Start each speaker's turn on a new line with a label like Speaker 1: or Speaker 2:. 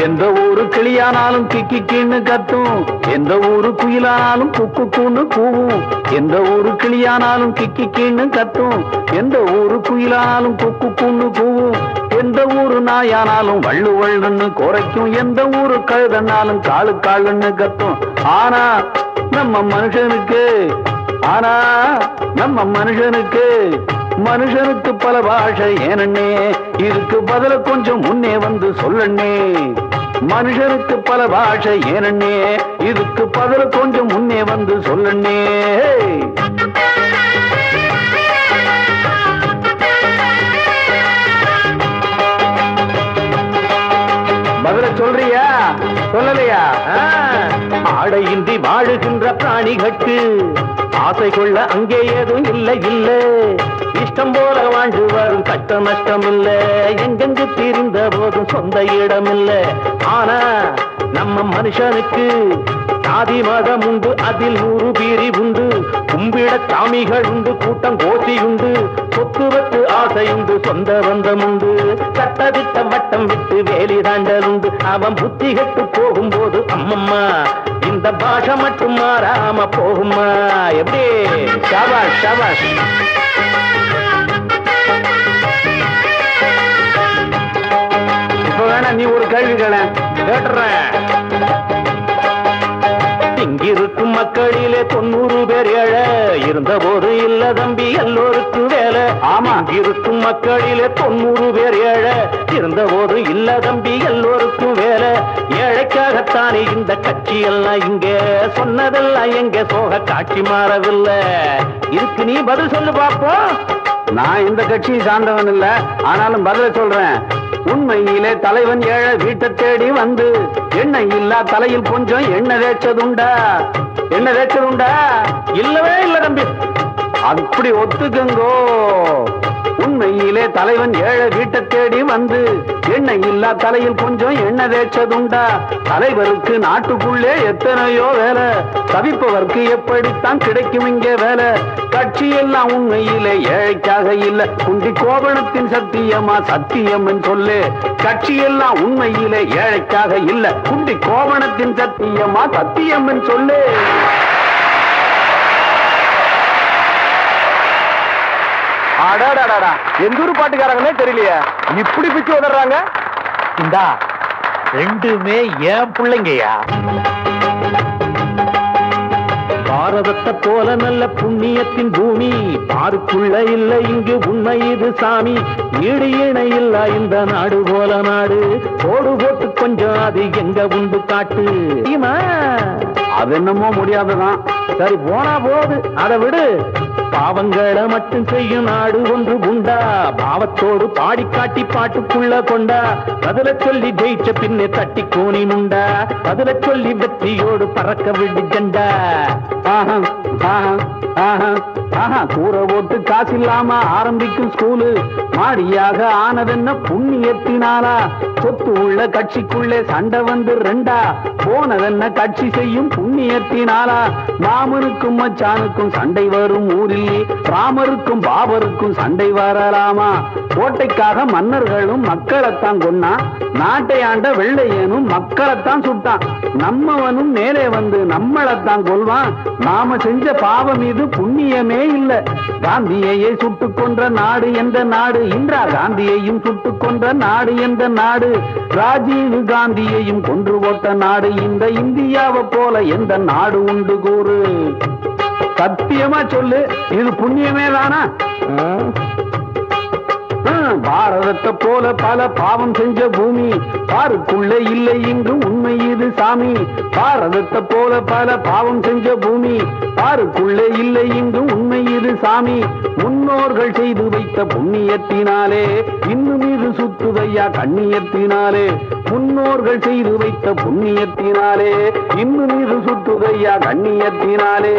Speaker 1: எந்த ஊரு கிளியானாலும் கிக்கின்னு கத்தும், எந்த ஊரு குயிலானாலும் குக்குன்னு கூவும். எந்த ஊரு கிளியானாலும் கிக்கின்னு கத்தும், எந்த ஊரு குயிலானாலும் குக்குன்னு கூவும். எந்த ஊரு நாயானாலும் வள்ளு வள்ளுன்னு குறைக்கும், எந்த ஊரு கழுதனாலும் காலு காலுன்னு கத்தும். ஆனா நம்ம மனுஷனுக்கு ஆனா நம்ம மனுஷனுக்கு பல பாஷை ஏனண்ணே, இதுக்கு பதில கொஞ்சம் முன்னே வந்து சொல்லண்ணே. மனுஷனுக்கு பல பாஷை ஏனண்ணே, இதுக்கு பதில கொஞ்சம் முன்னே வந்து சொல்லண்ணே. பதில சொல்றியா சொல்லலையா? ஆடையின்றி வாழுகின்ற பிராணிகட்கு ஆசை கொள்ள அங்கே ஏதும் இல்ல. இஷ்டம் போல வாழ்ந்து வரும் கஷ்ட நஷ்டம் இல்ல, எங்கெங்கு திரிந்த போதும் சொந்த இடம் இல்ல. ஆனா நம்ம மனுஷனுக்கு சாதி மதம் உண்டு, அதில் 100 பீரி உண்டு. கும்பிட சாமிகள் உண்டு, கூட்டம் கோஷி உண்டு. சொத்து வத்து ஆசை உண்டு, சொந்த பந்தம் உண்டு. சட்டதிட்ட வட்டம் விட்டு வேலி தாண்டல் உண்டு. அவன் புத்தி கெட்டு போகும்போது அம்மம்மா இந்த பாஷை மட்டும் மாறாம போகுமா? எப்படி? ஷாபாஷ் ஷாபாஷ். இப்ப வேணா நீ ஒரு கேள்வி கேட்டுறேன். இங்கிருக்கும் மக்களிலே 90 பேர் ஏழை, இருந்த போது இல்ல தம்பி எல்லோருக்கும் வேலை. ஆமா, இருக்கும் மக்களிலே 90 பேர் ஏழை, இருந்த போது இல்ல தம்பி எல்லோருக்கும் வேலை. ஏழைக்காகத்தானே இந்த கட்சி எல்லாம் இங்க, சொன்னதெல்லாம் எங்க சோக காட்சி மாறவில்லை. இதுக்கு நீ பதில் சொல்லு பாப்போம். நான் இந்த கட்சியை சார்ந்தவன் இல்ல, ஆனாலும் பதில சொல்றேன். உண்மையிலே தலைவன் ஏழை வீட்டை தேடி வந்து எண்ணெய் இல்லா தலையில் கொஞ்சம் எண்ணெய் தேய்ச்சதுண்டா? இல்லவே இல்ல தம்பி. அப்படி ஒத்துக்குங்கோ. உண்மையிலே தலைவன் ஏழை வீட்டை தேடி வந்து எண்ணெய் இல்லா தலையில் கொஞ்சம் எண்ணெய் தேய்ச்சதுண்டா? தலைவருக்கு நாட்டுக்குள்ளே எத்தனையோ வேலை, தவிப்பவர்க்கு எப்படித்தான் கிடைக்கும் இங்கே வேலை? கட்சி எல்லாம் உண்மையிலே ஏழைக்காக இல்ல, குண்டி கோபணத்தின் சத்தியமா சத்தியம் சொல்லு. கட்சி எல்லாம் உண்மையிலே ஏழைக்காக இல்ல, குண்டி கோபணத்தின் சத்தியமா சத்தியம் சொல்லு. எந்த ஊர் பாட்டுக்காரங்களே தெரியலையே, இப்படி பிச்சு உதறாங்க. இந்தா ரெண்டுமே ஏன் பிள்ளைங்கயா. பாரதத்தை போல நல்ல புண்ணியத்தின் பூமி பாருக்குள்ள இல்ல இங்கு உண்மை இது சாமி. ஈடு இணை இல்ல இந்த நாடு போல நாடு, போடு போட்டு கொஞ்சம் அது எங்க உண்டு காட்டு. அது என்னமோ முடியாதுதான். சரி போனா போகுது, அதை விடு. பாவங்களை மட்டும் செய்யும் நாடு ஒன்று உண்டா? பாவத்தோடு பாடி காட்டி பாட்டுக்குள்ள கொண்டா. பதில சொல்லி ஜெயிச்ச பின்னே தட்டி கோணி முண்டா. பதில சொல்லி வெற்றியோடு பறக்க விடு ஜெண்டா. கூற ஓட்டு காசு இல்லாம ஆரம்பிக்கும் ஸ்கூலு மாடியாக ஆனதென்ன புண்ணியத்தினாலா? சொத்து உள்ள கட்சிக்குள்ளே சண்டை வந்து ரெண்டா போனதென்ன கட்சி செய்யும் புண்ணியத்தினாலா? மாமனுக்கும் மச்சானுக்கும் சண்டை வரும் ஊரில் ராமருக்கும் பாபருக்கும் சண்டை வரலாமா? கோட்டைக்காக மன்னர்களும் மக்களைத்தான் கொன்னா, நாட்டை ஆண்ட வெள்ளையனும் மக்களைத்தான் சுட்டான். நம்மவனும் மேலே வந்து நம்மளைத்தான் கொள்வான். நாம செஞ்ச பாவம் இது புண்ணியமே இல்ல. காந்தியையே சுட்டுக் கொன்ற நாடு எந்த நாடு? இந்திரா காந்தியையும் சுட்டுக் கொன்ற நாடு எந்த நாடு? ராஜீவ் காந்தியையும் கொன்று போட்ட நாடு இந்த இந்தியாவை போல எந்த நாடு உண்டு கூறு? சத்தியமா சொல்லு, இது புண்ணியமே தானா? பாரதத்தை போல பல பாவம் செஞ்ச பூமி பாருக்குள்ள இல்லை இங்கு உண்மை இது சாமி. பாரதத்தை போல பல பாவம் செஞ்ச பூமி பாருக்குள்ள இல்லை இங்கு உண்மை இது சாமி. முன்னோர்கள் செய்து வைத்த புண்ணியத்தினாலே இன்னும் இது சுத்துதையா கண்ணியத்தினாலே. முன்னோர்கள் செய்து வைத்த புண்ணியத்தினாலே இன்னும் இது சுத்துதையா கண்ணியத்தினாலே.